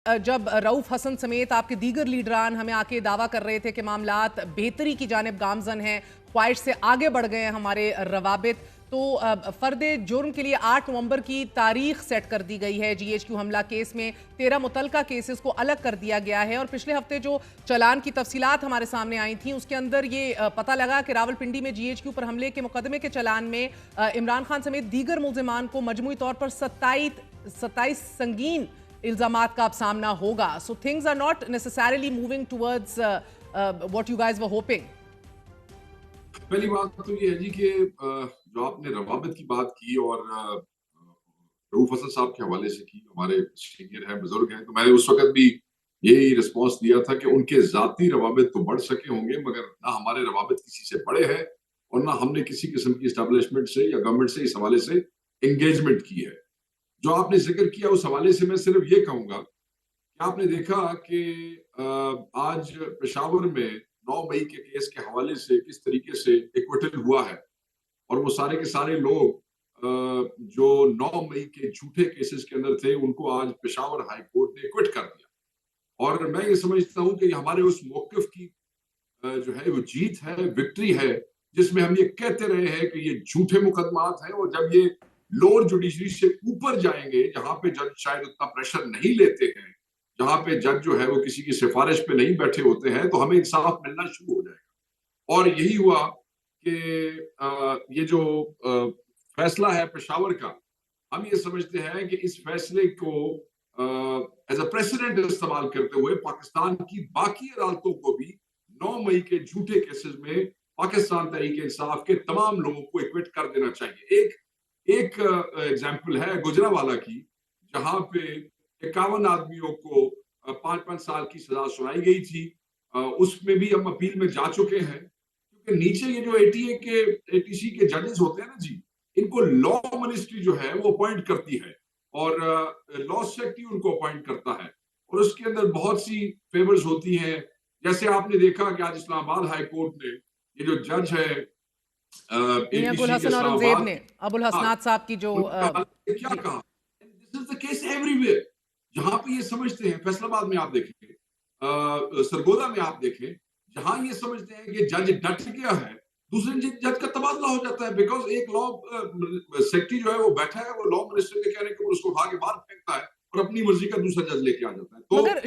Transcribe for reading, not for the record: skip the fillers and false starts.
जब रऊफ हसन समेत आपके दीगर लीडरान हमें आके दावा कर रहे थे कि मामलात बेहतरी की जानिब गामजन हैं, ख्वाहिश से आगे बढ़ गए हैं हमारे रवाबित, तो फर्दे जुर्म के लिए 8 नवंबर की तारीख सेट कर दी गई है। GHQ हमला केस में 13 मुतलका केसेस को अलग कर दिया गया है और पिछले हफ्ते जो चलान की तफसीलात हमारे सामने आई थी उसके अंदर ये पता लगा कि रावलपिंडी में GHQ पर हमले के मुकदमे के चलान में इमरान खान समेत दीगर मुल्जिमान को मजमूई तौर पर 27 संगीन इल्जामात का अब सामना होगा। So things are not necessarily moving towards what you guys were hoping. पहली बात तो ये है जी कि जो आपने रवाबित की बात की और रऊफ हसन साहब के हवाले से की, हमारे सीनियर हैं, बुजुर्ग हैं, तो मैंने उस वक्त भी यही रिस्पॉन्स दिया था कि उनके जाती रवाबित तो बढ़ सके होंगे मगर ना हमारे रवाबित किसी से बड़े हैं और ना हमने किसी किस्म की एस्टेब्लिशमेंट से या गवर्नमेंट से इस हवाले से एंगेजमेंट की है। जो आपने जिक्र किया उस हवाले से मैं सिर्फ ये कहूंगा कि आपने देखा कि आज पेशावर में 9 मई के केस के हवाले से किस तरीके से एक्विटल हुआ है और वो सारे के सारे लोग जो 9 मई के झूठे केसेस के अंदर थे उनको आज पेशावर हाई कोर्ट ने एक्विट कर दिया। और मैं ये समझता हूँ कि हमारे उस मौकिफ की जो है वो जीत है, विक्ट्री है, जिसमें हम ये कहते रहे हैं कि ये झूठे मुकदमात हैं और जब ये लोअर जुडिशरी से ऊपर जाएंगे जहां पे जज शायद उतना प्रेशर नहीं लेते हैं, जहां पे जज जो है वो किसी की सिफारिश पे नहीं बैठे होते हैं, तो हमें इंसाफ मिलना शुरू हो जाएगा। और यही हुआ कि ये जो फैसला है पेशावर का, हम ये समझते हैं कि इस फैसले को एज अ प्रेसिडेंट इस्तेमाल करते हुए पाकिस्तान की बाकी अदालतों को भी 9 मई के झूठे केसेस में पाकिस्तान तहरीक इंसाफ के तमाम लोगों को इक्विट कर देना चाहिए। एक एग्जाम्पल है गुजरावाला की, जहां पे 51 आदमियों को 5-5 साल की सजा सुनाई गई थी। उसमें भी हम अपील में जा चुके हैं क्योंकि नीचे ये जो ATC के जजेस होते हैं ना जी, इनको लॉ मिनिस्ट्री जो है वो अपॉइंट करती है और लॉ सेक्रेटरी उनको अपॉइंट करता है और उसके अंदर बहुत सी फेवर्स होती हैं। जैसे आपने देखा कि आज इस्लामाबाद हाई कोर्ट ने ये जो जज है अबुल ATC के हसन औरंगजेब इस्लामाबाद ने के, अबुल हाँ, हसनात साहब की जो उनके हवाले से क्या जी कहा, this is the case everywhere. जहां पे ये समझते हैं, फैसलाबाद में आप देखेंगे, सरगोदा में आप देखें, जहां ये समझते हैं कि जज डट गया है, दूसरे जज का तबादला हो जाता है बिकॉज एक लॉ सेक्रेटरी जो है वो बैठा है, वो लॉ मिनिस्टर के कहने के ऊपर उसको उठा के बाहर फेंकता है और अपनी मर्जी का दूसरा जज लेके आ जाता है। तो मगर